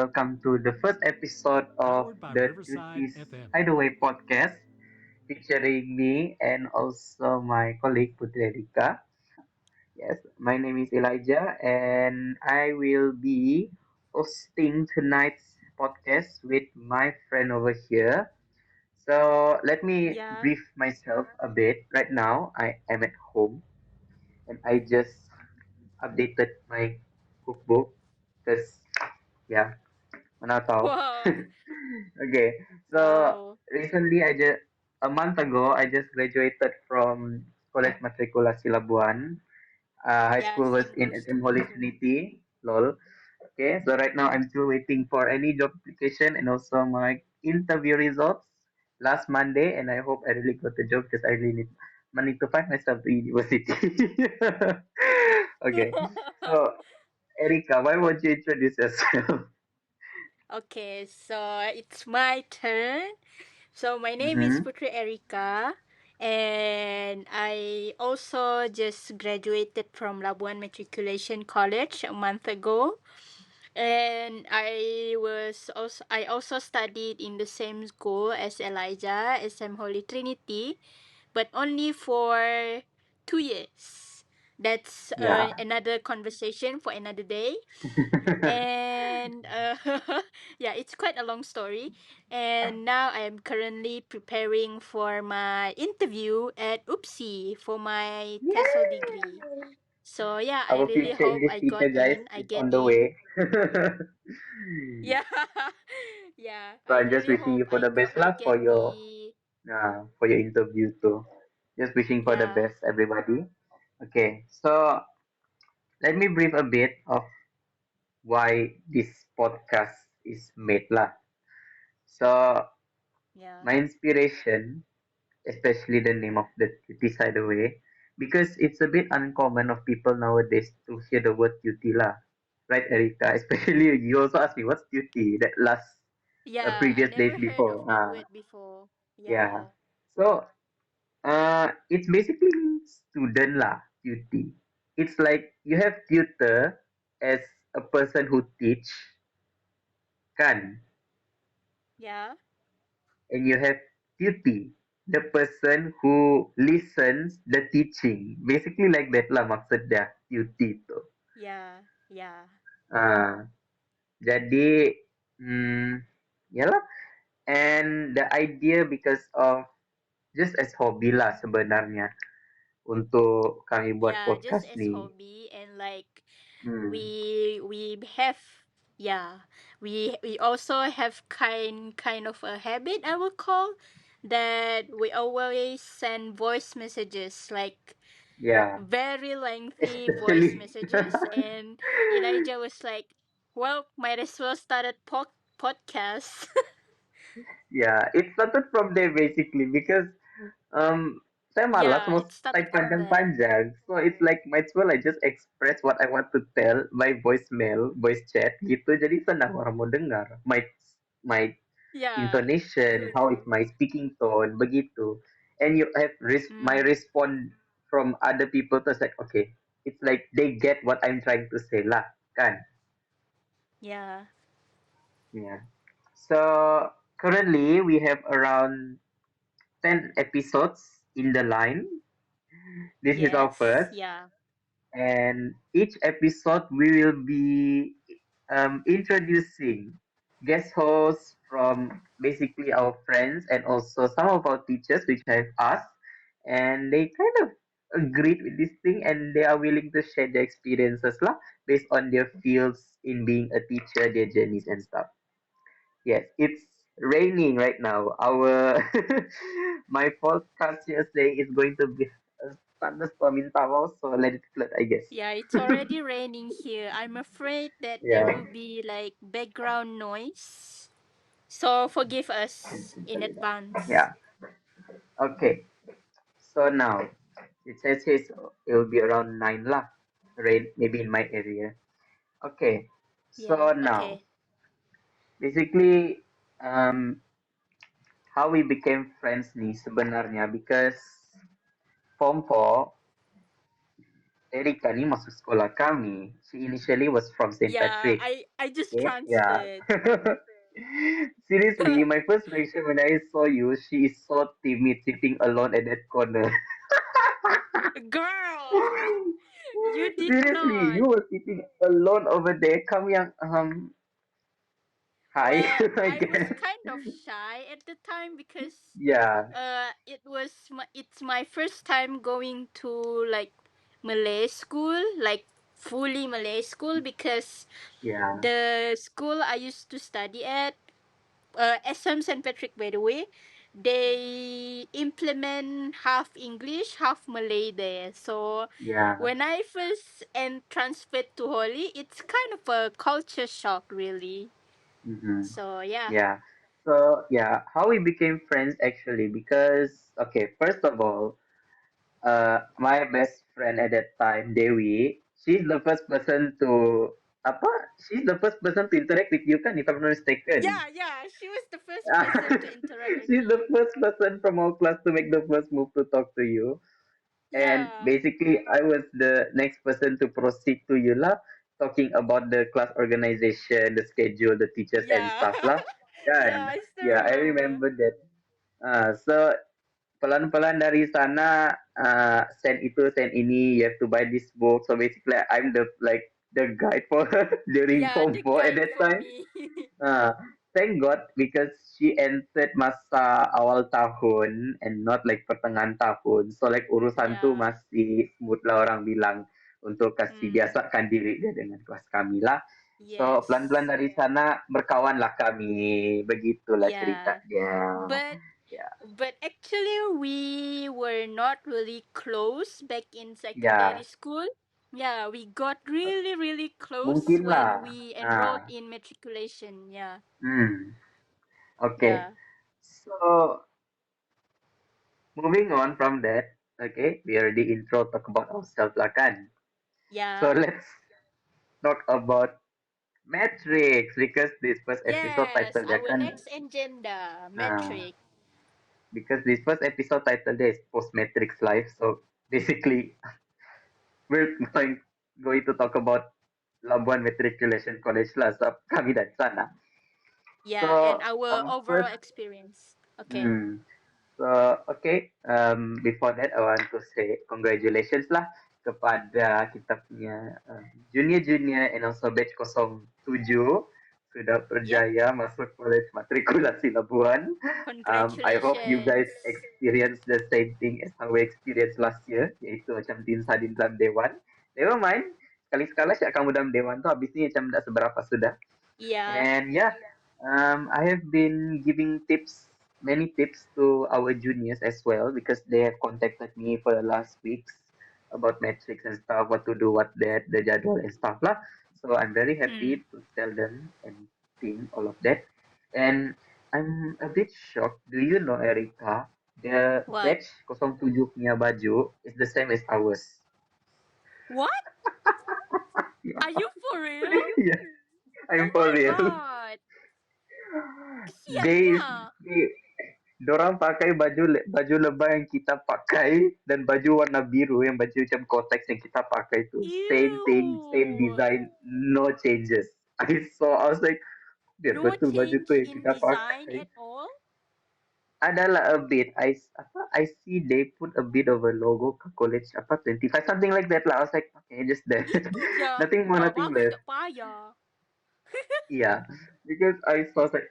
welcome to the first episode of Powered by the Riverside Tutis FM. Hideaway podcast featuring me and also my colleague Putri Erika. Yes, my name is Elijah and I will be hosting tonight's podcast with my friend over here. So let me Yeah. brief myself a bit. Right now, I am at home and I just updated my cookbook because yeah, mana tahu. Wow. Okay, so Wow. recently a month ago I just graduated from College Matriculasi Labuan. High Yeah, school was same in goes to SM me Holy too. Trinity, lol. Okay, so right now I'm still waiting for any job application and also my interview results last Monday, and I hope I really got the job because I really need money to find myself to university. Okay, so Erika, why won't you introduce yourself? Okay, so it's my turn. So my name is Mm-hmm. Putri Erika, and I also just graduated from Labuan Matriculation College a month ago. And I also studied in the same school as Elijah, SM Holy Trinity, but only for 2 years. That's Yeah. another conversation for another day. And yeah, it's quite a long story. And now I am currently preparing for my interview at UPSI for my TESOL degree. Yeah. So yeah, I Our really future hope English I teacher, got guys, in. I is get on the in. way. Yeah. Yeah, So I I'm just really wishing hope you for the best I luck get the for your interview too. Just wishing for the yeah. best, everybody. Okay, so let me brief a bit of why this podcast is made lah. So Yeah. my inspiration, especially the name of the duty side away, because it's a bit uncommon of people nowadays to hear the word duty lah. Right, Erika? Especially you also asked me what's duty that last Yeah, I previous days never heard before. of that word before. Yeah. Yeah. So it's basically student lah, duty. It's like you have tutor as a person who teach, kan? Yeah. And you have duty, the person who listens the teaching. Basically like that lah maksud dia, duty tu. Yeah. Yeah. Ah, jadi, yalah. And the idea because of just as hobby lah sebenarnya untuk kami buat Yeah, just podcast as ni. hobby, and like Hmm. we have, yeah, we also have kind of a habit, I will call, that we always send voice messages, like Yeah, very lengthy voice especially messages. And Elijah was like, well, might as well start a podcast. yeah, it started from there basically because saya malas Yeah, mau it started type from there. panjang-panjang. So it's like might as well I just express what I want to tell by voicemail, voice chat gitu. Jadi senang orang mau dengar. My Yeah. intonation, True, how is true. my speaking tone, begitu. And you have my Mm, respond from other people to like okay, it's like they get what I'm trying to say lah, kan? yeah. Yeah. So currently we have around 10 episodes in the line. This is our Yes. first, Yeah. and each episode we will be introducing guest hosts from basically our friends and also some of our teachers, which I've asked, and they kind of agreed with this thing and they are willing to share their experiences lah, based on their fields in being a teacher, their journeys and stuff. Yes, it's raining right now. Our my forecast here saying it's going to be a thunderstorm in Tawau, so let it flood, I guess. Yeah, it's already raining here. I'm afraid that there Yeah, will be like background noise. So forgive us in advance. yeah. Okay. So now it says it will be around 9 lah. Rain maybe in my area. Okay. Yeah, So now okay. basically how we became friends nih sebenarnya because Form 4 Erika ni masuk sekolah kami. She initially was from Saint Yeah, Patrick. I just Okay, yeah. transferred. Seriously, my first reaction when I saw you, she is so timid sitting alone at that corner. Girl, you did Seriously, not. you were sitting alone over there. Kami yang hi, Well, I I was guess. kind of shy at the time because Yeah, it's my first time going to like Malay school, like fully Malay school, because yeah, the school I used to study at, SM St. Patrick, by the way, they implement half English, half Malay there. So yeah. when I first and transferred to Holy, it's kind of a culture shock, really. Mm-hmm. So yeah, Yeah. So yeah, how we became friends actually because okay, first of all, my best friend at that time, Dewi, she's the first person to apa? She's the first person to interact with you kan, if I'm not mistaken. yeah, she was the first person to interact with She's the me. first person from our class to make the first move to talk to you. And Yeah, basically, I was the next person to proceed to you lah, talking about the class organization, the schedule, the teachers and yeah, stuff lah. yeah. Kan? I still Yeah, I remember. remember that. So pelan-pelan dari sana send itu send ini you have to buy this book so basically I'm the like the guide for her during Yeah, form the 4 at guide that for time. me. uh, thank God because she entered masa awal tahun and not like pertengahan tahun so like urusan tuh Yeah. masih smooth lah orang bilang untuk kasih Mm, biasakan diri dia dengan kelas kami lah. So pelan-pelan yes. dari sana berkawan lah kami begitulah Yeah. ceritanya. But Ya, but actually we were not really close back in secondary ya, school. Yeah, we got really really close mungkin lah. when we enrolled in matriculation. Yeah. Hmm, okay. Yeah. So moving on from that, okay, we already intro talk about ourselves lah kan. So Yeah. let's talk about Matrix because this first episode Yes, title dia our kan, next agenda, uh, metric. because this first episode title dia is post Matrix life. So basically, we're going to talk about Labuan Matriculation College lah. So kami dari sana. Yeah, and So our our overall first, experience. Okay. hmm, So, okay, before that, I want to say congratulations lah kepada kita punya junior-junior and also batch 07 sudah Yep. berjaya masuk college matrikulasi Labuan. I hope you guys Congratulations. experience the same thing as how we experienced last year, iaitu macam Tin Sadin dalam Dewan. Never mind, sekali-sekala syak kamu dalam Dewan tu, habis ni macam tak seberapa sudah. Yeah. And yeah, I have been giving tips, many tips to our juniors as well because they have contacted me for the last weeks about metrics and stuff, what to do, what that, the jadwal and stuff lah. So I'm very Mm. happy to tell them and think all of that. And I'm a bit shocked. Do you know, Erika, the What? batch 07 punya baju is the same as ours. What? Are you for real? Yeah, Oh I'm for my real. god. They, Kesiannya. they Dorang pakai baju lebah yang kita pakai dan baju warna biru yang baju macam kotex yang kita pakai itu same thing, same Ew. design, no changes. I was like, biar No betul baju tu change yang in kita design pakai. at all? Adalah a bit. I see they put a bit of a logo ke college apa 25 something like that lah. I was like, okay, just that. Itu je. Nothing more, Wah, nothing bagus less. tak payah. Yeah, because I saw like,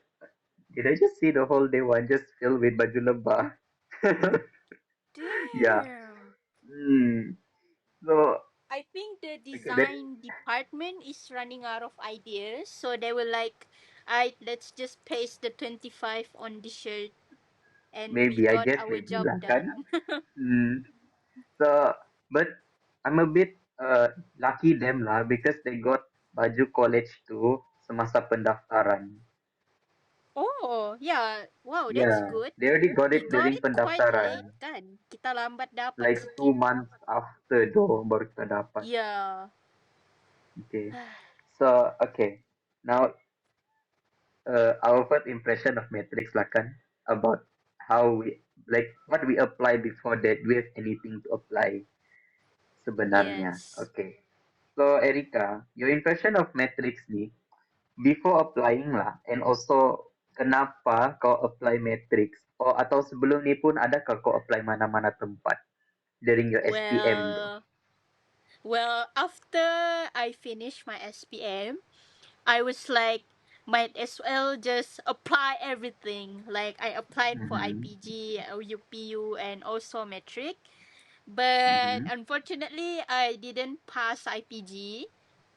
did I just see the whole day one just filled with baju lebah? Yeah. Damn. Hmm. So I think the okay, that design department is running out of ideas, so they were like, "I let's just paste the 25 on the shirt, and we maybe I got guess our maybe job lah kan. done." Hmm. So but I'm a bit lucky them lah because they got baju college too semasa pendaftaran. Oh, yeah. Wow, that's Yeah, good. they already got We it got during it quite late pendaftaran. kan. Kita lambat dapat Like two sikit. months after though baru kita dapat. Yeah. Okay. So okay. Now our first impression of Matrix lah kan about how we like what we apply before that we have anything to apply. sebenarnya. Yes. Okay. So Erika, your impression of Matrix nih before applying lah, and also kenapa kau apply Matrix? Oh, atau sebelum ni pun adakah kau apply mana-mana tempat during your SPM tu? Well, after I finished my SPM, I was like, might as well just apply everything. Like I applied for Mm-hmm. IPG, UPU, and also metric. But Mm-hmm. unfortunately, I didn't pass IPG,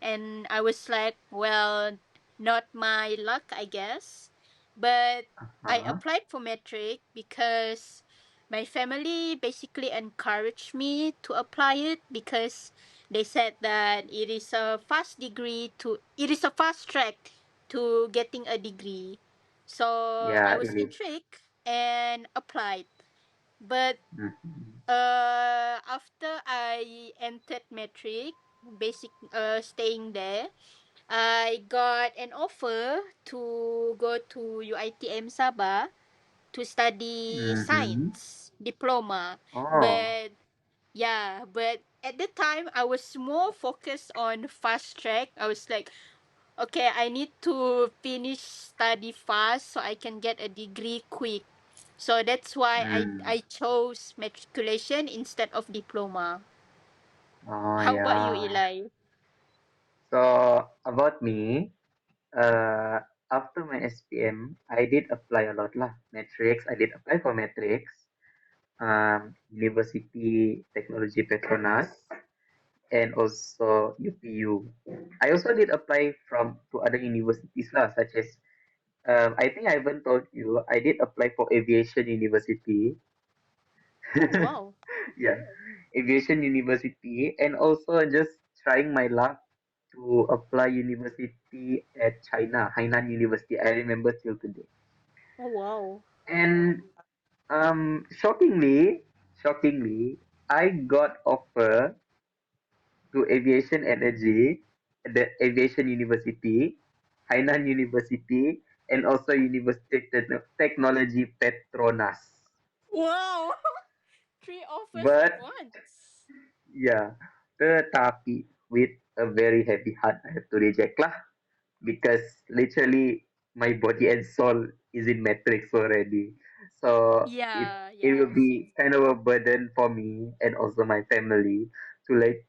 and I was like, well, not my luck, I guess. But I Uh-huh. applied for metric because my family basically encouraged me to apply it because they said that it is a fast track to getting a degree. So I Yeah, was it is. intrigued and applied. But Mm-hmm. after I entered metric, staying there, I got an offer to go to UiTM Sabah to study Mm-hmm. science diploma. Oh, But yeah, but at the time I was more focused on fast track. I was like, okay, I need to finish study fast so I can get a degree quick. So that's why mm. I chose matriculation instead of diploma. Oh How about you, yeah. Eli? So about me, after my SPM, I did apply a lot lah. Matrix, I did apply for Matrix, University Technology Petronas, and also UPU. I also did apply from to other universities lah, such as I think I haven't told you, I did apply for Aviation University. Oh wow. Yeah, Aviation University, and also just trying my luck to apply university at China, Hainan University. I remember till today. Oh wow. And shockingly, I got offer to Aviation Energy, the Aviation University, Hainan University, and also University Technology Petronas. Wow. Three offers at But once. yeah, tetapi with a very heavy heart, I have to reject lah because literally my body and soul is in Matrix already. So Yeah, it will yeah. be kind of a burden for me and also my family to like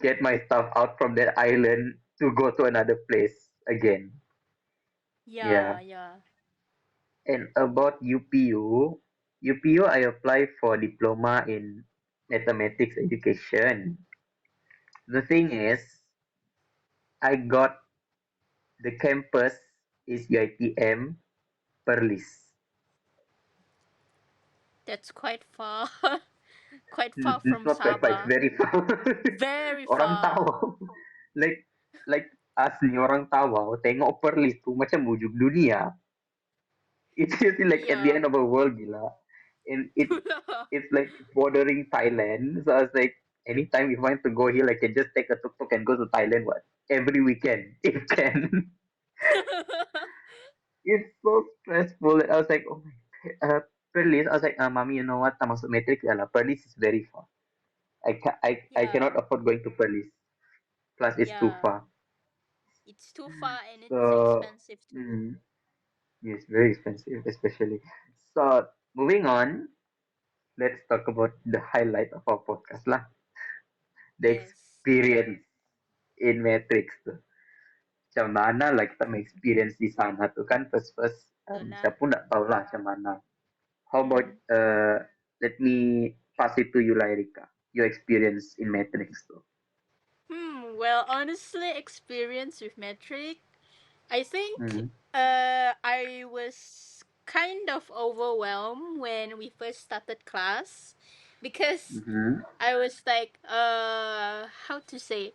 get my stuff out from that island to go to another place again. Yeah, Yeah. yeah. And about UPU I applied for diploma in mathematics education. The thing is, I got the campus is UITM Perlis. That's quite far. Quite far It's from not quite far, it's Sabah. very far. Very Orang far. tahu. Like like asli orang tahu tengok Perlis tu macam ujung dunia. It's just like at the Yeah. end of the world gila. And it's like bordering Thailand. So I was like, anytime if I want to go here, I can just take a tuk tuk and go to Thailand what? Every weekend. If can. It's so stressful. I was like, oh my Perlis. I was like, mommy, you know what? Tak masuk matric lah. Perlis is very far. I Yeah. cannot afford going to Perlis. Plus, it's too Yeah. far. It's too far and it's So, expensive too. mm, yes, very expensive, especially. So, moving on, let's talk about the highlight of our podcast lah. The Yes. experience in Matrix tuh. Macam mana lah kita experience di sana tuh kan first Betul lah. saya pun nggak tahu lah macam mana. How about Hmm. let me pass it to you lah Erika. Your experience in Matrix tuh. Well, honestly, experience with metric, I think Hmm. I was kind of overwhelmed when we first started class because Mm-hmm. I was like, how to say,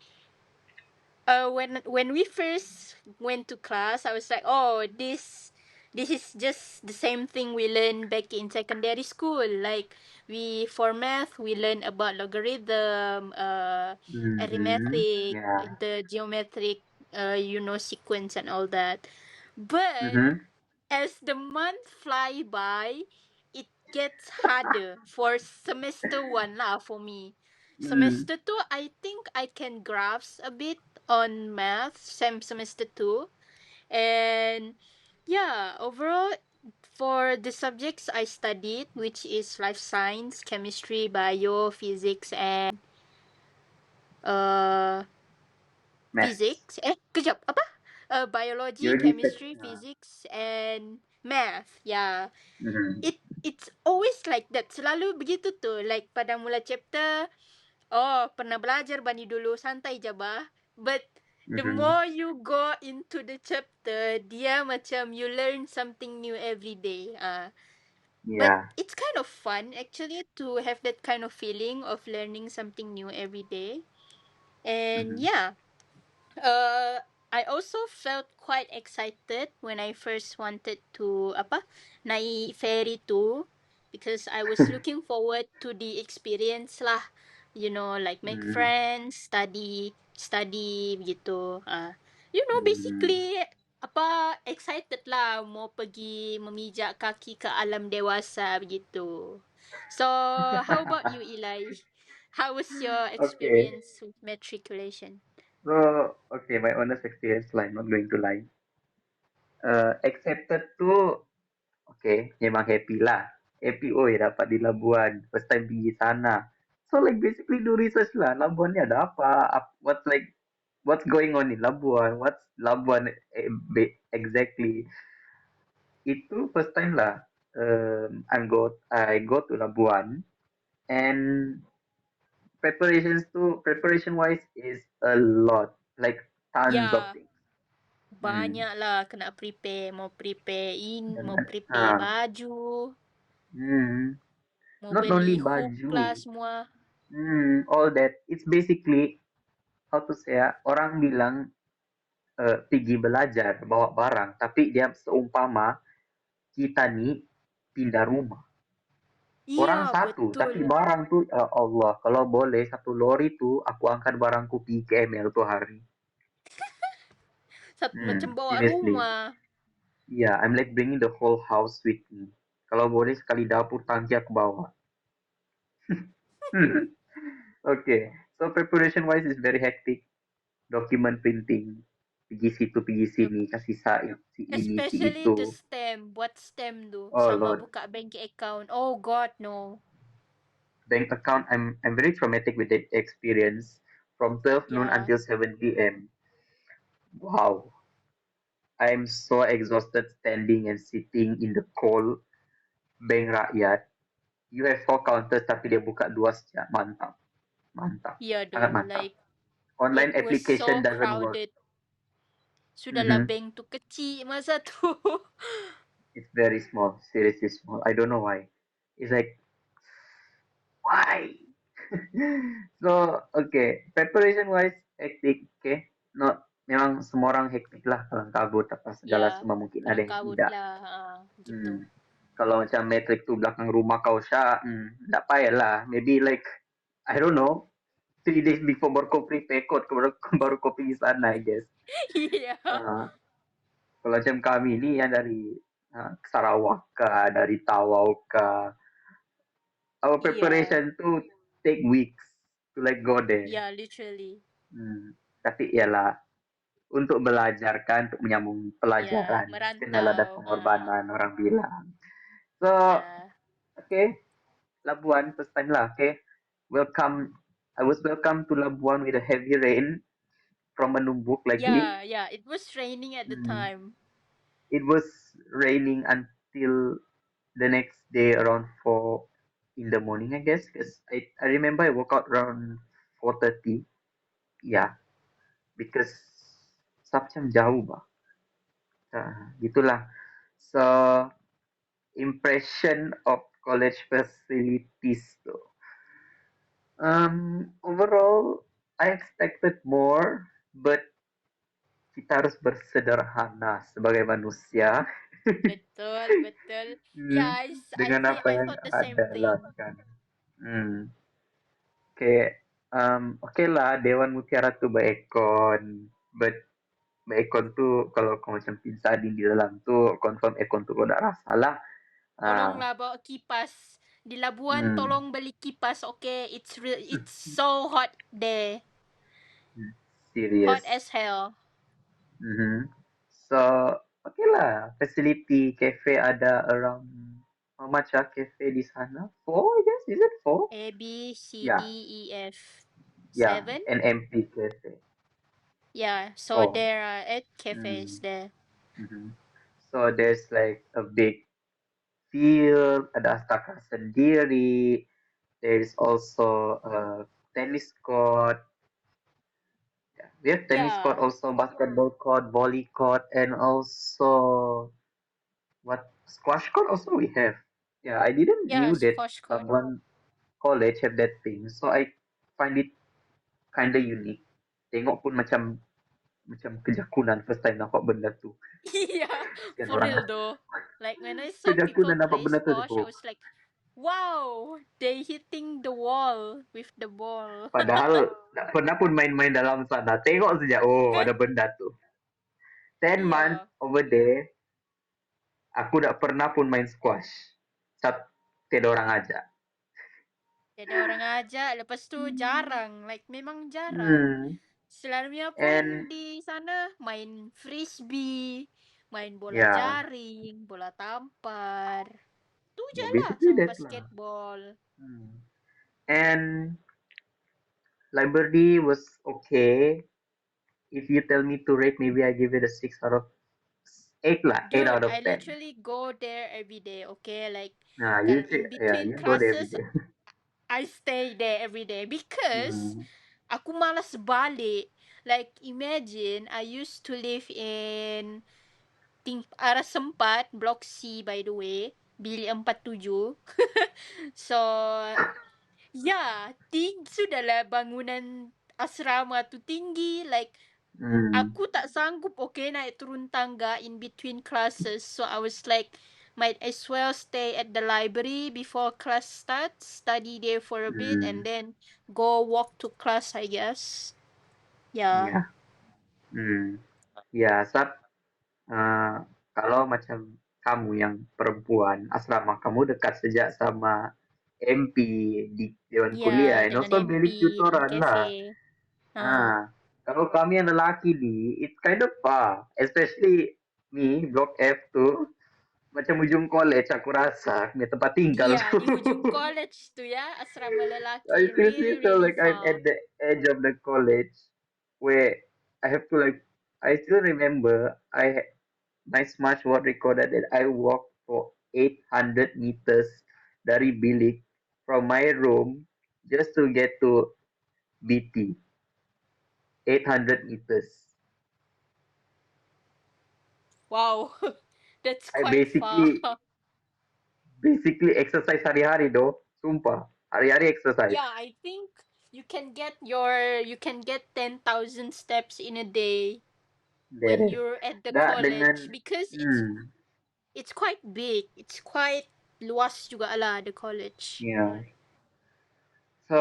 when we first went to class, I was like, oh, this is just the same thing we learned back in secondary school. Like we for math, we learn about logarithm, Mm-hmm. arithmetic, Yeah. the geometric, sequence and all that. But Mm-hmm. as the month fly by, it gets harder for semester one lah for me Hmm. semester 2, I think I can grasp a bit on math, same semester 2. And yeah, overall, for the subjects I studied, which is life science, chemistry, bio, physics, and uh Maths. physics. Kejap, apa? Biology, Your research. chemistry, physics, and math. Yeah. Mhm. It's always like that. Selalu begitu tu. Like pada mula chapter, oh, pernah belajar bani dulu, santai je bah. But the Mhm. more you go into the chapter, dia macam you learn something new every day. But Yeah. it's kind of fun actually to have that kind of feeling of learning something new every day. And Mhm. yeah, uh, I also felt quite excited when I first wanted to apa naik ferry too, because I was looking forward to the experience lah. You know, like make Mhm. friends, study begitu. Mhm. Basically apa excited lah mau pergi memijak kaki ke alam dewasa begitu. So, how about you, Eli? How was your Okay. experience with matriculation? So, okay, my honest experience lah, I'm not going to lie. Accepted tuh, okay, memang happy lah. Happy, oh ya dapat di Labuan. First time pergi sana. So like basically do research lah. Labuan ni ada apa? What's going on in Labuan? What's Labuan exactly? Itu first time lah. I go to Labuan and preparation wise is a lot, like tons of Ya, things. Hmm. banyak lah kena prepare. Mau Dengan, prepare baju, hmm, mau not beli only hook lah baju, semua. all that. It's basically how to say ya, orang bilang pergi belajar bawa barang, tapi dia seumpama kita nih pindah rumah. Orang Iya, satu, betul. tapi barang tuh ya Allah, kalau boleh satu lori tuh aku angkat barangku pergi ke ML tuh hari. Macam bawa Seriously. rumah. Yeah, I'm like bringing the whole house with me. Kalau boleh sekali dapur tangki aku bawa. Okay, so preparation wise is very hectic. Document printing, pergi situ, pergi Yup. sini, kasih sain, si ini, si Especially the itu. stem. Buat stem tu. Oh Sama Lord, buka bank account. Oh God, no. bank account. I'm very traumatic with that experience. From 12 noon Ya, until 7 p.m. Wow, I'm so exhausted standing and sitting in the cold bank rakyat. You have 4 counters tapi dia buka 2 sejam. Mantap, mantap, ya sangat doh. mantap. Like, Online it was application so doesn't work. crowded. Sudahlah Mhm. bank tu kecil masa tu. It's very small, seriously small. I don't know why. It's like why? So okay, preparation wise hectic. Okay, not memang semua orang hektik lah kalau kabut apa segala Ya, semua mungkin ada kelang yang kabut tidak. lah. Gitu. Hmm. Kalau macam metrik tuh belakang rumah kau Syah, tak payah lah. Maybe like I don't know, 3 days before baru kau prepare code, baru kau pergi sana, I guess. Iya. Uh, Kalau macam kami ni yang dari Sarawak kah, dari Tawau kah, our Iya. preparation to take weeks to like go there. Ya, literally. Tapi ialah untuk belajar kan, untuk menyambung Ya, pelajaran. Kenalah ada merantau. pengorbanan orang bilang. So, Ya. okay, Labuan first time lah. Okay, welcome. I was welcome to Labuan with a heavy rain from Menumbuk lagi. Ya, ya. It was raining at the Hmm. time. It was raining until the next day around 4 in the morning, I guess. Because I remember I woke up around 4:30. Yeah, because Sabjam jauh bah. Gitulah. So impression of college facilities tuh. Overall, I expected more, but kita harus bersederhana sebagai manusia. Betul, betul. Hmm, Yeah, dengan apa I yang thought the same ada lah thing. kan. Hmm. Kayak oke lah Dewan Mutiara tuh Baekon, but Baekon tuh kalau kau macam pizza di dalam tuh confirm Ekon tuh udah rasa lah. Ah, Tolonglah bawa kipas. Di Labuan Hmm. tolong beli kipas, okay? It's so hot there. Hot Serious. as hell. Mm-hmm. So, okay lah. Facility cafe ada around how much cafe di sana? Four, I guess. Is it four? A B C D Yeah, E F yeah. 7. An empty cafe. Yeah, so Oh. there are 8 cafes Mm. there. Mm-hmm. So there's like a big field, ada astaka sendiri. There is also a tennis court. Yeah. We have tennis court, Yeah, also basketball court, volley court, and also what squash court also we have. Yeah, I didn't yeah, knew that squash court. Labuan College have that thing, so I find it kinda unique. Tengok pun macam kejakunan first time nampak benda tu. Yeah, Kesian for orang real though. Like when I saw people kejakunan nampak play benda tu. squash, I Oh. was like, wow, they hitting the wall with the ball. Padahal tak pernah pun main-main dalam sana. Tengok saja, oh Kan? ada benda tu. 10 months Iya, over there, aku tak pernah pun main squash. Tiada orang aja. ada orang aja. Lepas tu jarang, like memang jarang. Hmm. Selalunya And pun di sana main frisbee, main bola yeah, jaring, bola tampar. Tu je yeah, lah basically sama that lah. basketball. Hmm. And library was okay. If you tell me to rate, maybe I give it a 6 out of 8 lah, 8 Dude, out of I 10. literally go there every day, okay? Like, Nah, you say, in yeah, between you go there every classes, day. I stay there every day because Hmm. aku malas balik. Like, imagine I used to live in arah Sempat, Block C by the way, bilik 47. So, yeah, sudahlah bangunan asrama tu tinggi. Like, Hmm. aku tak sanggup, okay, naik turun tangga in between classes. So, I was like, might as well stay at the library before class starts, study there for a bit, Hmm. and then go walk to class, I guess. Yeah. Yeah. Hmm. Ya, kalau macam kamu yang perempuan, asrama kamu dekat sejak sama MP di Dewan Yeah, Kuliah, and dengan also MP bilik di tutoran lah. cafe. Kalau kami yang lelaki ni, it's kind of far, especially me, Block F tu, macam ujung college aku rasa, punya tempat tinggal Iya, tu. di ujung college tuh ya, asrama I lelaki. seriously Really, feel really like I'm far. at the edge of the college where I have to like, I still remember my smartwatch recorded that I walked for 800 meters dari bilik from my room just to get to BT. 800 meters. Wow, that's I quite far. basically exercise hari-hari doh. Sumpah. Hari-hari exercise. Yeah, I think you can get 10,000 steps in a day when There. you're at the Dah college dengan because hmm, it's quite big. It's quite luas juga lah the college. yeah. So,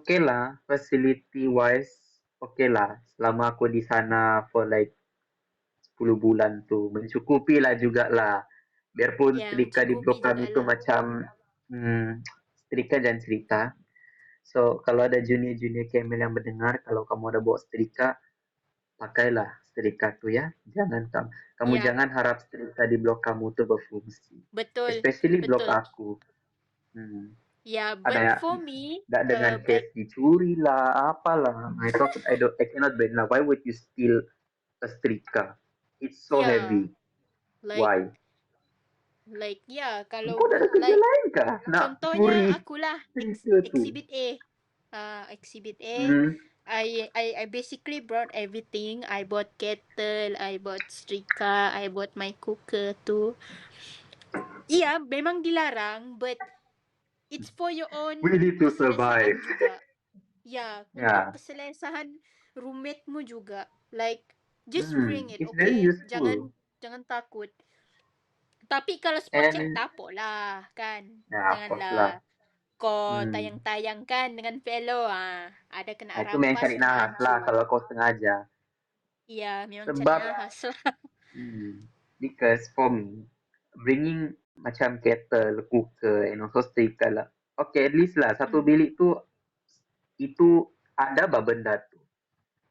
okay lah, facility wise, okay lah. Selama aku di sana for like 10 bulan tu, mencukupi lah juga lah. Biarpun Ya, setrika di mencukupi blok juga kami tu lah. macam setrika dan cerita. So, kalau ada junior-junior Camel yang mendengar, kalau kamu ada bawa setrika, pakailah setrika tu ya. Kamu Ya, jangan harap setrika di blok kamu tu berfungsi. betul, Especially blok betul. aku. Hmm. Ya, Ada but ya, for me, tidak dengan but case dicuri lah, apalah. Nah, itu I cannot blame lah. Why would you steal a setrika? It's so yeah, heavy. like Why? ya Engkau kalau tak ada kerja like lain kah? Nak contohnya curi akulah setrika tu. exhibit A. Exhibit A, Hmm. I basically brought everything. I bought kettle, I bought setrika, I bought my cooker too. Iya, memang dilarang, but it's for your We own need to survive. keselesaan juga. Ya, untuk Yeah. keselesaan roommate-mu juga. Like, just bring it, It's very okay? useful. Jangan takut. Tapi kalau spot check, And tak apa lah, kan? ya, of course lah. Janganlah kau Hmm. tayang-tayang kan dengan fellow, ada kena Itu memang rampas, cari kena nahas lah hancur. kalau kau sengaja. Iya, memang cari Sebab nahas lah. because for me, bringing macam kettle, cooker, and also setrika lah. Okay, at least lah satu Mm. bilik tu itu ada bah benda tu.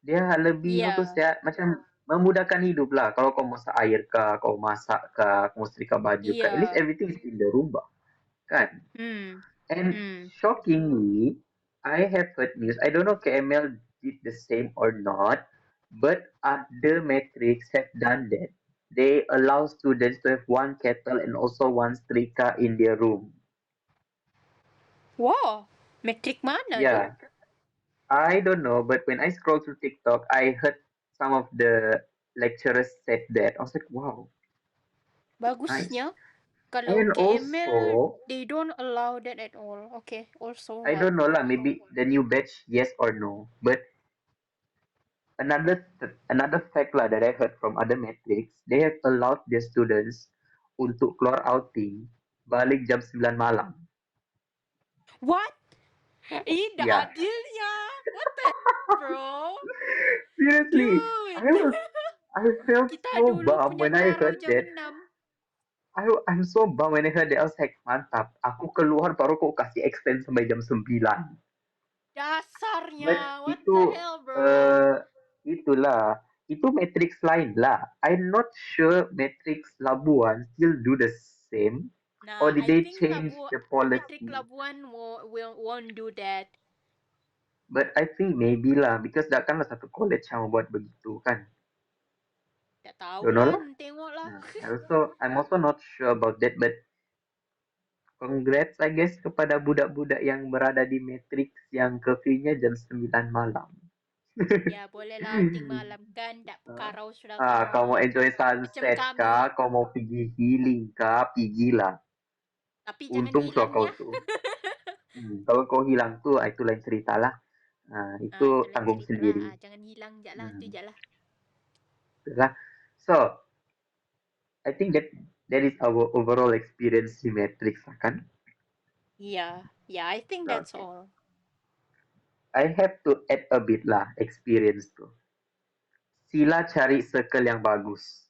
Dia lebih tu Yeah. saya macam memudahkan hidup lah. Kalau kau masak air kah, kau masak kah, kau setrika baju kah, at least Yeah. everything is in the room bah, kan? Mm. And Mm. shockingly, I have heard news. I don't know KML did the same or not, but other metrics have done that. They allow students to have one kettle and also one setrika in their room. Wow. Metrik mana tu? Yeah, I don't know, but when I scroll through TikTok, I heard some of the lecturers said that. I was like, wow, nice. Bagusnya. Kalau And KML, also, they don't allow that at all. Okay. Also I what? don't know lah, maybe the new batch, yes or no, but another fact lah that I heard from other metrics, they have allowed their students untuk keluar outing balik jam 9 malam. What? The Yeah, adilnya. What the bro? seriously, Dude. I felt Kita so dulu bummed punya when I taruh heard jam that. 6. I'm so bummed when I heard that. I was like, mantap. Aku keluar baru kau kasih extend sampai jam 9. But Dasarnya. What itu the hell, bro? uh, itulah. Itu matrix lain lah. I'm not sure matrix Labuan still do the same or Nah, did I they think change the Metrik policy? Labuan won't do that. But I think maybe lah because dah kan lah satu college yang buat begitu kan. Tak Don't know tahulah, lah. tengoklah. Nah, I'm also not sure about that but congrats I guess kepada budak-budak yang berada di Matrix yang curfew-nya jam 9 malam. Ya, bolehlah outing malam kan, tak Ah, perkarau sudah kamu. kau mau enjoy Macam sunset kah? kami. Kau mau pergi healing kah? Pergilah. Tapi jangan Untung so hilang kau ya. tu. Kalau kau hilang tu, itu lain cerita lah. Itu Itu lain tanggung cerita lah. sendiri. Jangan hilang je lah, tu Hmm, je lah. itulah. So, I think that is our overall experience di Matrix lah kan. Yeah, I think that's Okay. all. I have to add a bit lah experience tu. Sila cari circle yang bagus.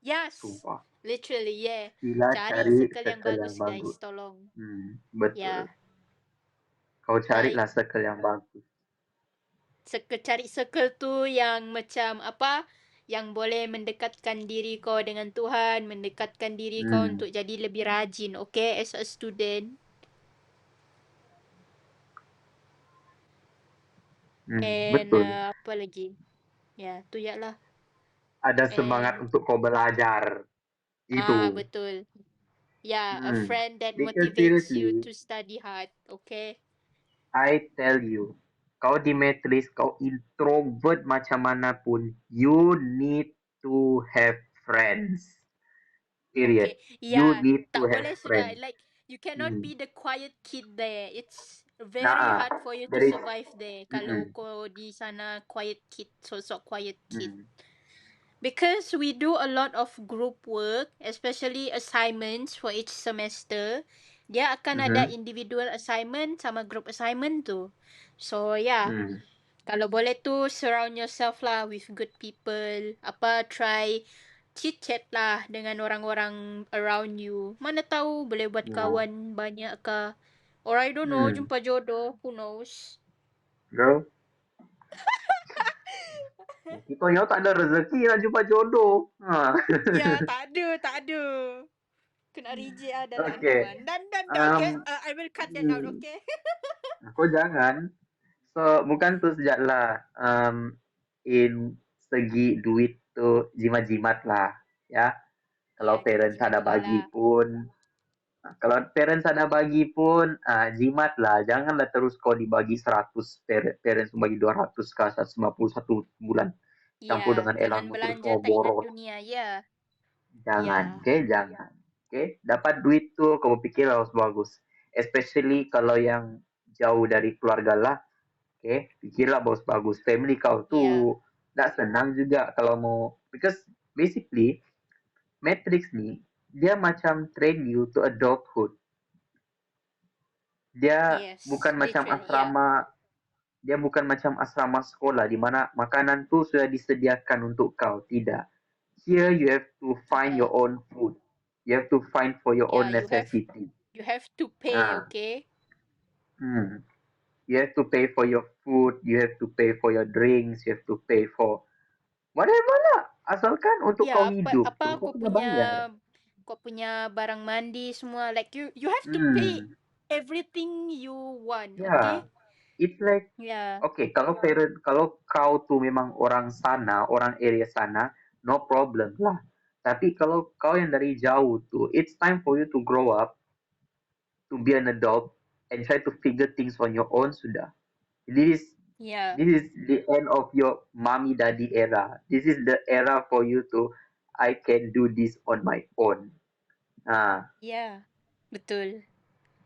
Yes, Sumpah. literally, yeah. Sila Cari cari circle yang circle yang bagus, guys, bagus. tolong. Betul. Yeah, Kau like carilah circle yang bagus. cari circle tu yang macam apa, yang boleh mendekatkan diri kau dengan Tuhan, mendekatkan diri kau Hmm. untuk jadi lebih rajin, okay, as a student. And Betul. apa lagi? Ya, tu ya lah. Ada semangat And untuk kau belajar. Itu. betul. Yeah, a Hmm. friend that Because motivates you seriously, to study hard, okay? I tell you, kau di Matrix, kau introvert macam mana pun, you need to have friends. Period. Okay. You Yeah, need to tak have boleh sudah. friends. Like, you cannot Hmm. be the quiet kid there. It's very Nah, hard for you to there is. survive there. Kalau Mm-mm. kau di sana quiet kid, sosok quiet kid. Mm. Because we do a lot of group work, especially assignments for each semester. Dia akan ada Mhm. individual assignment sama group assignment tu. So, yeah. Mm. Kalau boleh tu, surround yourself lah with good people. Try chit-chat lah dengan orang-orang around you. Mana tahu boleh buat Yeah. kawan banyak kah. Or I don't know, Hmm. jumpa jodoh. Who knows? Girl, kita yang tak ada rezeki nak jumpa jodoh. Ya, tak ada. Kena reject lah dalam that Okay. one. Dan, okay. I will cut that out, Hmm. okay? Kau jangan. So, bukan tu sejak lah. In segi duit tu jimat-jimat lah. Ya. Kalau Ya, parents jimat-jimat ada bagi jugalah. pun. Kalau parents ada bagi pun, jimat lah. Janganlah terus kau dibagi 100, parents bagi 200 kah, 150 satu bulan. Campur Ya, dengan jangan elanmu terus belanja kau tak ingat boros. dunia. Ya. Jangan, Ya. okay? Jangan. Okay? Dapat duit tu, kau pikir harus bagus. Especially kalau yang jauh dari keluarga lah. Okay? Fikirlah bagus-bagus. Family kau Ya. tu tak senang juga kalau mau. Because basically, Matrix ni, dia macam train you to adulthood. Dia Yes, bukan macam literally, ya. asrama, dia bukan macam asrama sekolah di mana makanan tu sudah disediakan untuk kau. Tidak. Here you have to find your Tidak. own food. You have to find for your Yeah, own necessity. you have to pay, Ah, okay? you have to pay for your food, you have to pay for your drinks, you have to pay for whatever lah. Asalkan untuk Ya, kau apa hidup apa tu, kau kena bayar. kau punya barang mandi semua, like you have to pay Hmm, everything you want, yeah. okay? It's like, Ya, okay, kalau kau tuh memang orang sana, orang area sana, no problem lah. Tapi kalau kau yang dari jauh tuh, it's time for you to grow up, to be an adult, and try to figure things on your own sudah. This is ya, this is the end of your mommy daddy era. This is the era for you to I can do this on my own. Ah, ya, betul.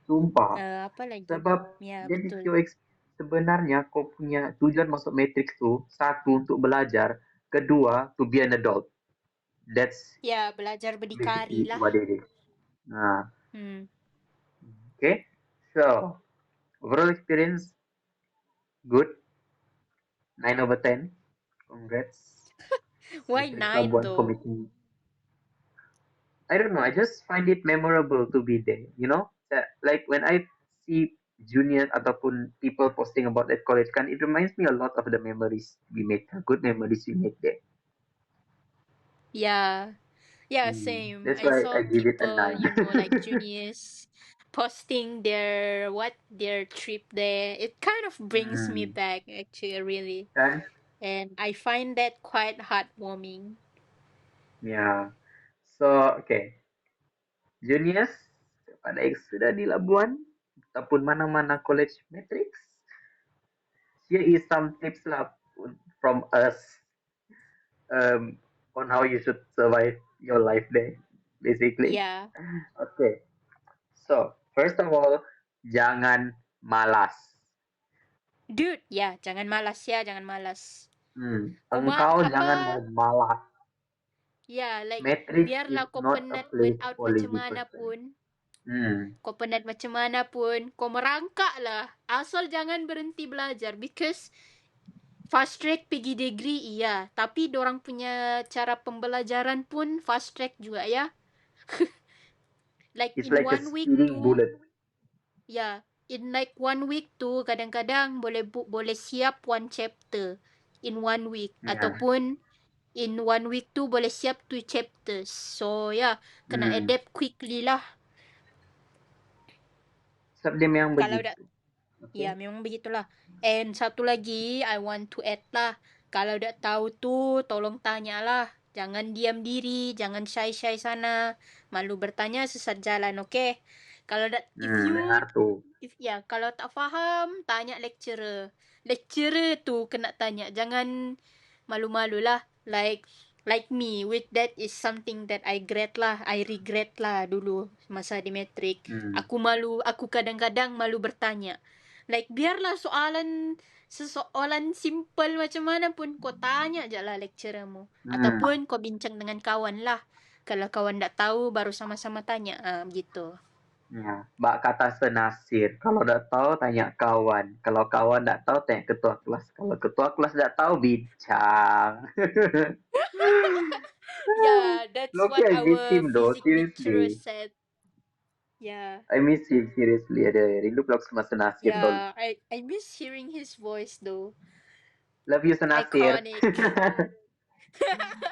sumpah. Apa lagi? Sebab Ya, jadi betul. sebenarnya kau punya tujuan masuk matrix tu satu untuk belajar, kedua to be an adult. That's Ya, belajar berdikari basically lah. what it is. Nah, Hmm. okay. So overall experience good, 9/10. Congrats, Why Matrix 9 Labuan for though? making. I don't know. I just find it memorable to be there. You know, that like when I see junior ataupun people posting about that college kan, it reminds me a lot of the memories we made, good memories we made there. Yeah. Yeah, same. That's I why I saw give it a people, nine. like juniors posting their trip there. It kind of brings me Hmm. back actually, really. Kan? And I find that quite heartwarming. Yeah. So, okay. Juniors, pada yang sudah di Labuan, ataupun mana-mana college matrix, here is some tips lah from us um, on how you should survive your life there, basically. Yeah. Okay. So, first of all, jangan malas. Dude, ya, jangan malas ya, jangan malas. Engkau jangan Apa? mau malas. Ya, like Matrix is biarlah kau not a penat burn place out for macam lazy mana person. pun. Hmm. Kau penat macam mana pun, kau merangkak lah. Asal jangan berhenti belajar because fast track pergi degree iya, tapi dorang punya cara pembelajaran pun fast track juga ya. Like It's in like a 1 week speeding tu, bullet. ya, in like 1 week tu kadang-kadang boleh siap one chapter in 1 week Yeah. ataupun in 1 week tu boleh siap 2 chapters. So yeah, kena Hmm. adapt quickly lah. Sebab dia memang Kalau dah, begitu. ya Okay. memang begitulah. And satu lagi, I want to add lah. Kalau dah tahu tu, tolong tanya lah. Jangan diam diri, jangan shy-shy sana. Malu bertanya sesat jalan, okay? Kalau dah, Dengar tu. kalau tak faham, tanya lecturer. Lecturer tu kena tanya. Jangan malu-malu lah. Like me, with that is something that I regret lah dulu masa di metrik. Hmm. Aku kadang-kadang malu bertanya. Like biarlah soalan simple macam mana pun kau tanya je lah lecturermu. Hmm. Ataupun kau bincang dengan kawan lah. Kalau kawan tak tahu baru sama-sama tanya. Begitu. Ya, Mbak kata senasir. Kalau tak tahu tanya kawan. Kalau kawan tak tahu tanya ketua kelas. Kalau ketua kelas tak tahu bincang. Yeah, that's Loki, what I miss our him though. physics lecturer Seriously. said. Yeah. I miss him seriously. Ada rindu peluk sama senasir dulu. Yeah, I miss hearing his voice though. Love you senasir. Iconic.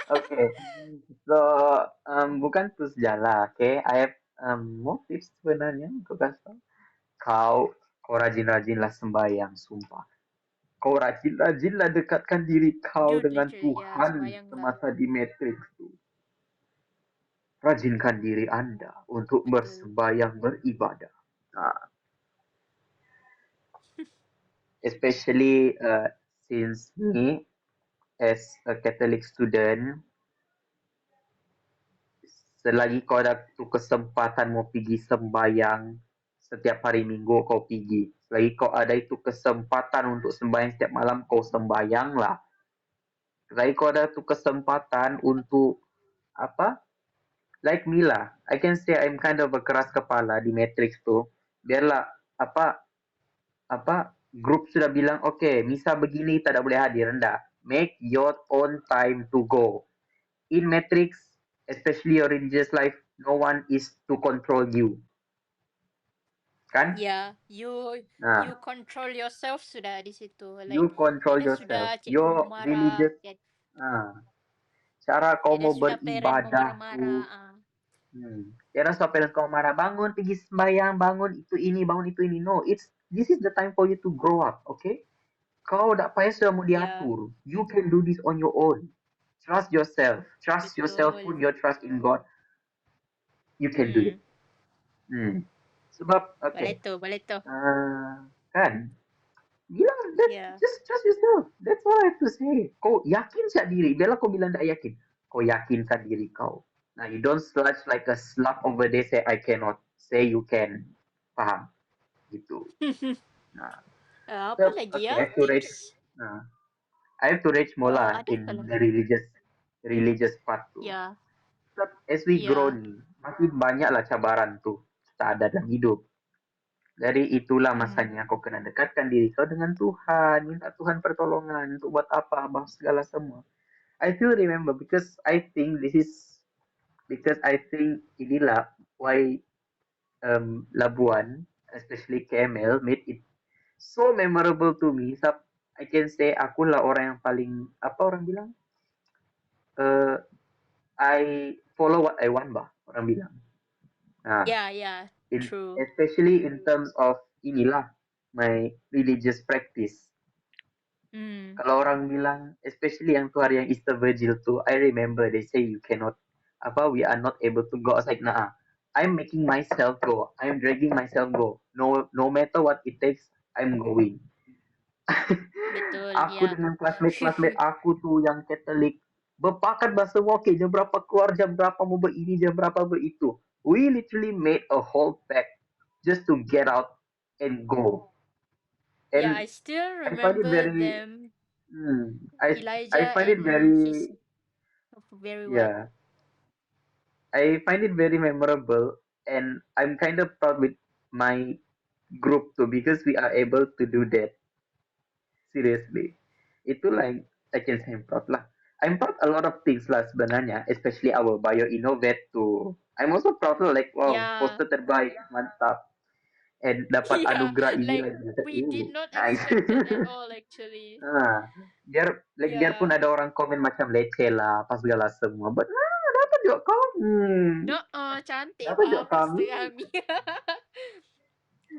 Okay. So, bukan tu sajalah. Okay. I have more tips sebenarnya untuk kasih tahu. Kau rajin-rajinlah sembahyang, sumpah. Kau rajin-rajinlah dekatkan diri kau Dude, dengan literally, yeah, Tuhan sembayang lah. semasa di Matrix itu. Rajinkan diri Anda untuk Betul. bersembahyang beribadah. Nah, especially since me as a Catholic student, selagi kau ada tu kesempatan mau pergi sembahyang setiap hari Minggu kau pergi. Selagi kau ada itu kesempatan untuk sembahyang setiap malam kau sembahyang lah. Selagi kau ada tu kesempatan untuk apa? Like me lah. I can say I'm kind of a keras kepala di Matrix tu. Biarlah apa grup sudah bilang okay, Misa begini tak boleh hadir, rendah. Make your own time to go. In Matrix, especially your religious life, no one is to control you, kan? Ya, you Nah, control yourself sudah di situ. you Like control tiada yourself. sudah cikgu Your marah, religious, nah, cara kau tiada mau sudah parent mau beribadah marah-marah. tuh, tiada stop parents kau marah, bangun pergi sembahyang, bangun itu ini, bangun itu ini. No, this is the time for you to grow up, okay? Kau tak payah sudah mau Ya, diatur. You can do this on your own. Trust yourself. Trust yourself. betul. Put your trust in God. You can do it. Hmm, Sebab, boleh okay. tu, boleh tu. Kan? Gila, Ya. just trust yourself. That's all I have to say. Kau yakin siap diri. Biarlah kau bilang tak yakin. Kau yakinkan diri kau. Nah, you don't sludge like a slug over there say I cannot. Say you can. Faham? Gitu. Nah, Apa so, lagi okay, ya tips? I have to rage more lah Ada ke in the lagi? religious part tu. Ya, But as we grow ya. ni, makin banyak lah cabaran tu kita ada dalam hidup. Jadi itulah Hmm. masanya kau kena dekatkan diri kau dengan Tuhan, minta Tuhan pertolongan untuk buat apa, bah segala semua. I still remember because I think inilah why Labuan, especially KML, made it so memorable to me. I can say akulah orang yang paling apa orang bilang, uh, I follow what I want bah orang bilang. Nah, Ya, ya. True. especially in terms of inilah my religious practice. Hmm. Kalau orang bilang, especially yang tu hari yang Easter Virgil tu, I remember they say you cannot, we are not able to go outside. Nah, I'm making myself go. I'm dragging myself go. No matter what it takes, I'm going. Betul, Aku ya. dengan classmate aku tuh yang Katolik, berpakat bahasa okay, jam berapa keluar, jam berapa mau berini, jam berapa beritu. We literally made a whole pack just to get out and go. Yeah, And I still I find it remember very, them, hmm, I Elijah find it and his very, very well. yeah, I find it very memorable, and I'm kind of proud with my group too because we are able to do that. Seriously, itu like I can say I'm proud lah. I'm proud a lot of things lah sebenarnya, especially our bio innovate too. I'm also proud lah, like wow, Yeah, poster terbaik, mantap, and dapat yeah, anugerah ini like lagi. we did not Nice. expect it at all actually. Ah, biarpun Yeah. ada orang komen macam leceh lah, apa segala semua, but dapat juga kami, No, cantik dapat juga apa kami. kami.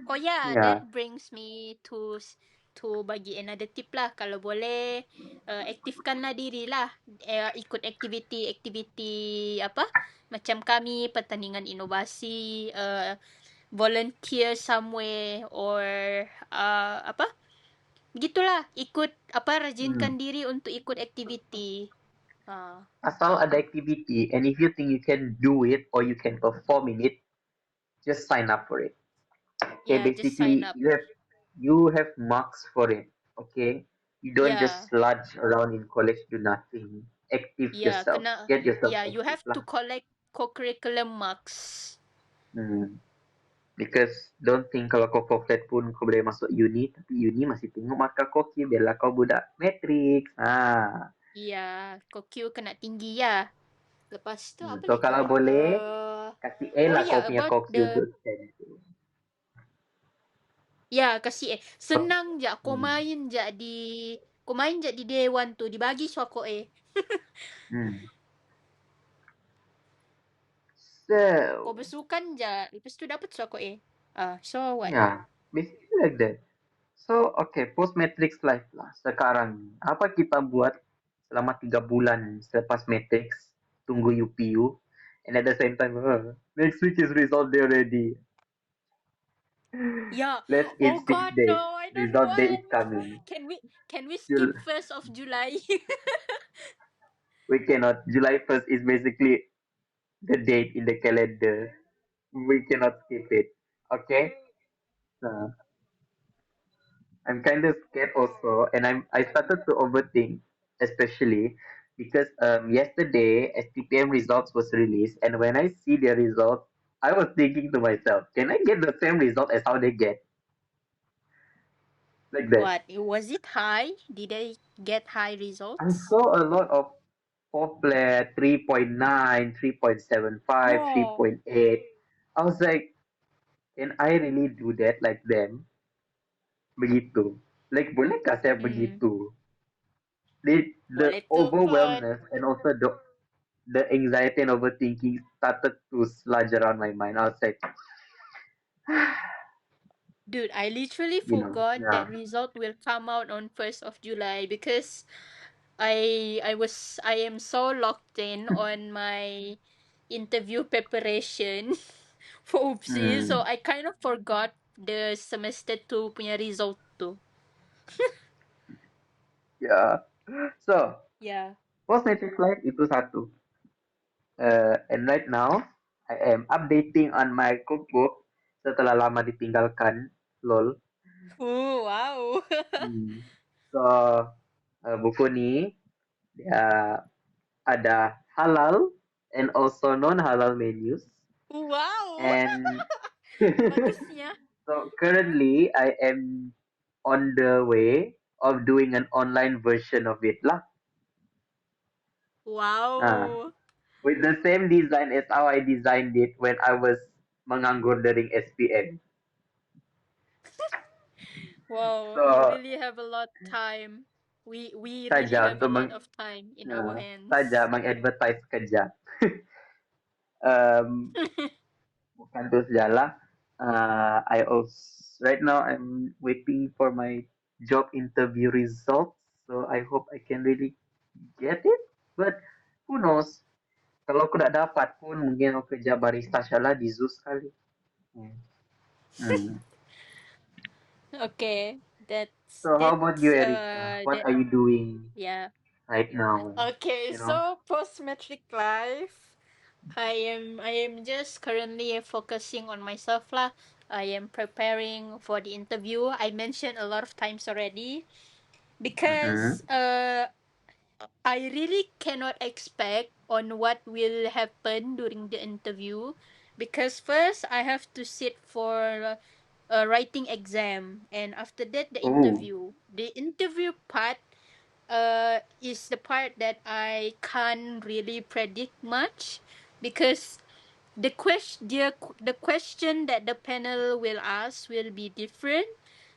Oh yeah, that Ya, brings me to bagi another tip lah. Kalau boleh, aktifkanlah diri lah. Ikut aktiviti-aktiviti apa? Macam kami, pertandingan inovasi, volunteer somewhere or apa? Begitulah, ikut apa? hmm. Rajinkan diri untuk ikut aktiviti. Asal ada activity, and if you think you can do it or you can perform in it, just sign up for it. Okay, Yeah, just sign basically up. you have marks for it. Okay, you don't just Yeah. sludge around in college do nothing. Active Yeah, yourself, kena. get yourself Yeah, you active have to lah. collect co-curriculum marks. Hmm. Because don't think kalau kau forfeit pun kau boleh masuk uni, tapi uni masih tengok markah kau kira biarlah kau budak matrix. Iya, Kokyu kena tinggi ya. Lepas tu apa So lagi kalau ya? boleh kasih A Oh lah kau ya, punya about koki the untuk stand tu. ya kasih senang je Hmm. kau main je di dewan tu dibagi suako Hmm. Kau So, bersukan je, lepas tu dapat suako so what? yeah, basically like that. So, okay, post matrix life lah. Sekarang ni, apa kita buat selama 3 bulan selepas matrix? Tunggu UPU. And at the same time, next week is result day already. Yeah. Let's eat Oh 6 God, days. no, I don't Result day is want. coming. Can we skip Jul- 1st of July? we cannot. July 1st is basically the date in the calendar. We cannot skip it. Okay? Uh, I'm kind of scared also, and I started to overthink, especially because yesterday STPM results was released, and when I see the results, I was thinking to myself, can I get the same result as how they get like that? What? Was it high? Did I get high I results? saw a lot of 4 flat, 3.9, 3.75, three Oh. point eight. I was like, can I really do that like them? Begitu. Like, bolehkah saya Hmm. begitu? The Boleh tu kot. overwhelmness and also the anxiety and overthinking started to sludge around my mind. I was like, Dude, I literally forgot yeah. that result will come out on 1st of July because I am so locked in on my interview preparation for Oopsie, so Hmm, I kind of forgot the semester 2 punya result tu. yeah. So, Yeah. post matric life itu satu. And right now, I am updating on my cookbook setelah lama ditinggalkan. Lol. Oh, wow. Hmm. So, buku ni dia ada halal and also non halal menus. Wow. And Bagusnya. so currently I am on the way of doing an online version of it lah. Wow. With the same design as how I designed it when I was menganggur during SPM. Wow, you So really have a lot time. We really saja have a untuk lot of time in our saja hands. mengadvertise kerja. Um, bukan itu sajalah. I also right now I'm waiting for my job interview results, so I hope I can really get it. But who knows? Kalau aku tidak dapat pun mungkin aku kerja barista salah di Zeus kali. Hmm. Hmm. Okay, that's So how about you, that's Erika? What that are you doing yeah. right now? Okay, You know. so post matric life, I am just currently focusing on myself lah. I am preparing for the interview. I mentioned a lot of times already because Mm-hmm. I really cannot expect on what will happen during the interview because first I have to sit for a writing exam and after that the Oh. interview. The interview part is the part that I can't really predict much because the question that the panel will ask will be different.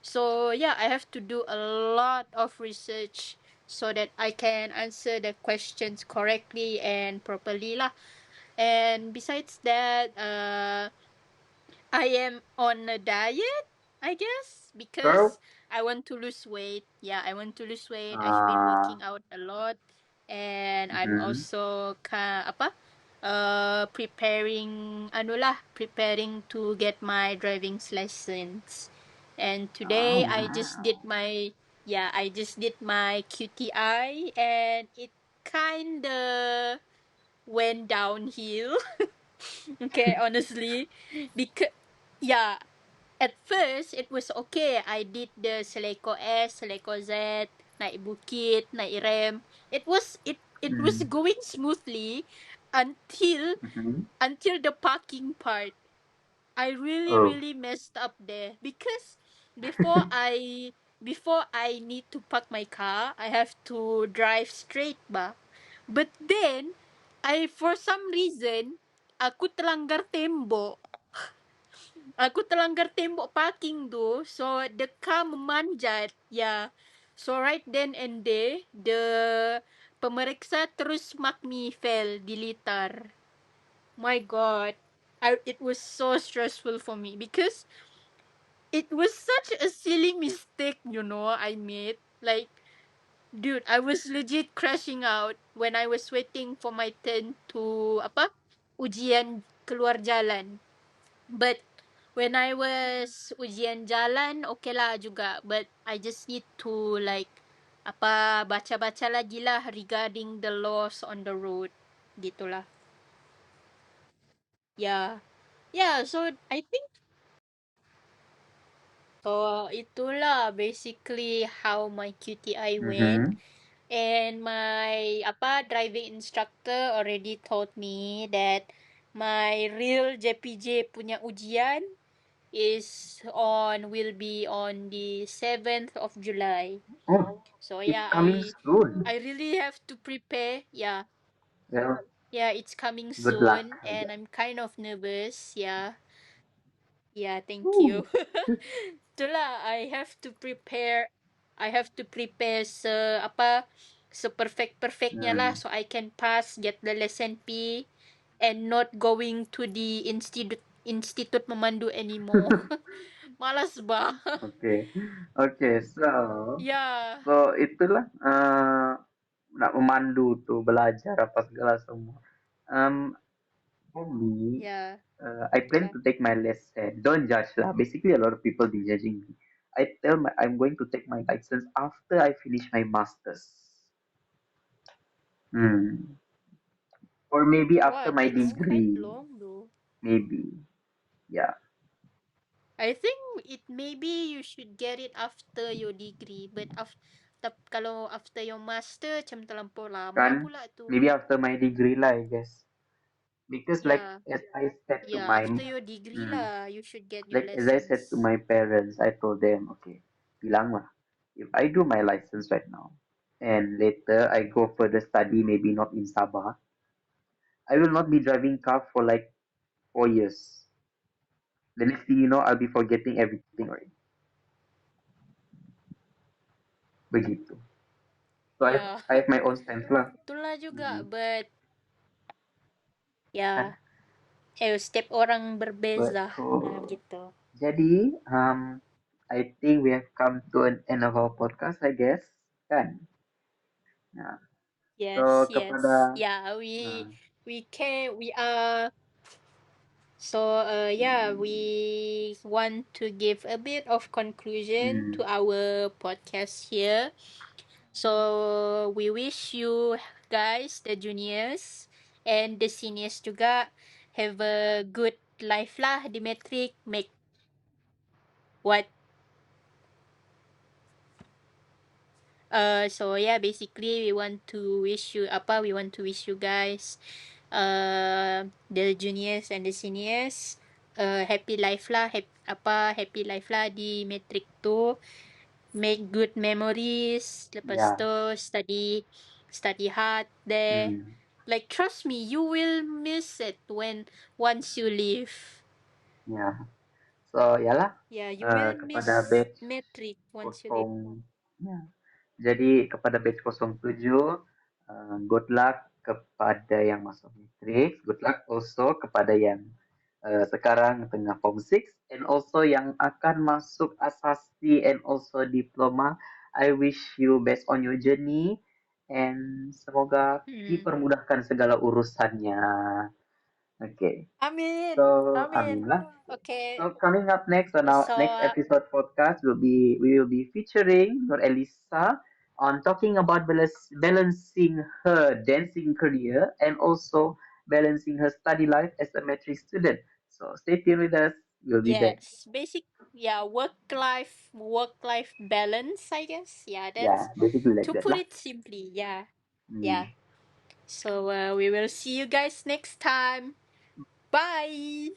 So yeah, I have to do a lot of research so that I can answer the questions correctly and properly lah. And besides that, I am on a diet, I guess, Girl. because I want to lose weight. Yeah, I want to lose weight. I've been Uh, working out a lot, and I'm mm-hmm. also preparing preparing to get my driving's license. And Oh, today wow. I just did my QTI and it kinda went downhill. Okay, honestly, because yeah, at first it was okay. I did the Seleko S, Seleko Z, naik bukit, naik rem. It was Mm. going smoothly until Mm-hmm. the parking part. I really Oh. really messed up there because before I before I need to park my car, I have to drive straight ba. But then I for some reason aku terlanggar tembok. Aku terlanggar tembok parking tu. So the car memanjat. Yeah. So right then and there, the pemeriksa terus mark me fail di litar. My god. It was so stressful for me because it was such a silly mistake, I made. Like, dude, I was legit crashing out when I was waiting for my turn to ujian keluar jalan. But when I was ujian jalan, okay lah juga. But I just need to like baca-baca lagi lah regarding the laws on the road. Gitulah. Yeah. Yeah, so I think so itulah basically how my QTI went. Mm-hmm. And my driving instructor already told me that my real JPJ punya ujian will be on the 7th of July. Oh, So it's yeah, coming soon. I really have to prepare. Yeah. Well, Yeah, it's coming good luck, soon I and guess. I'm kind of nervous. Yeah. Yeah, thank Woo. you. Itulah I have to prepare apa perfectnya lah Hmm, so I can pass get the lesson P and not going to the institute memandu anymore. Malas bah. okay, okay. So, Ya, itulah nak memandu tuh belajar apa segala semua. For me, ya, I plan ya. to take my lesson. Don't judge lah. Basically, a lot of people be judging me. I'm going to take my license after I finish my masters. Hmm. Or maybe after Wow, my that's quite degree. long though. Maybe. Yeah. I think it maybe you should get it after your degree, but kalau after your master macam terlampau lama Kan? pula tu. Maybe after my degree lah, I guess. Because like Yeah, as I said to yeah, my after your degree hmm, lah, you should get your like as I said to lessons. my parents, I told them, okay, bilang lah, if I do my license right now, and later I go further study, maybe not in Sabah, I will not be driving car for like 4 years. The next thing you know, I'll be forgetting everything already. Begitu. So Yeah, I have my own stance lah. itulah juga, Hmm. but Kan? ya, setiap orang berbeza. Nah, Betul. gitu. Jadi, I think we have come to an end of our podcast, I guess. Kan? Nah, so Yes, kepada yes. Yeah, uh, we are so yeah, we want to give a bit of conclusion to hmm, our podcast here. So we wish you guys, the juniors and the seniors juga, have a good life lah di metric. Make what so yeah, basically we want to wish you guys the juniors and the seniors happy life lah, happy life lah di metric tu. Make good memories, lepas ya, tu study hard there. hmm, Like trust me, you will miss it once you leave. ya. So, yalah, Yeah, you will kepada miss batch metric once you leave. kosong, ya. Jadi kepada batch 07, good luck kepada yang masuk matriks, good luck also kepada yang sekarang tengah form 6 and also yang akan masuk asasi and also diploma. I wish you best on your journey and semoga Hmm. dipermudahkan segala urusannya. Oke. Okay. So, Amin. amin Amin. lah. Okay. So coming up next on our So next episode podcast we will be featuring Nur Elisa on talking about balancing her dancing career and also balancing her study life as a matric student. So stay tuned with us. We'll be back. yes, yeah, work life balance, I guess. Yeah, Yeah, that's basically like to that put lah. it simply. Yeah. Yeah. Hmm. So we will see you guys next time. Bye.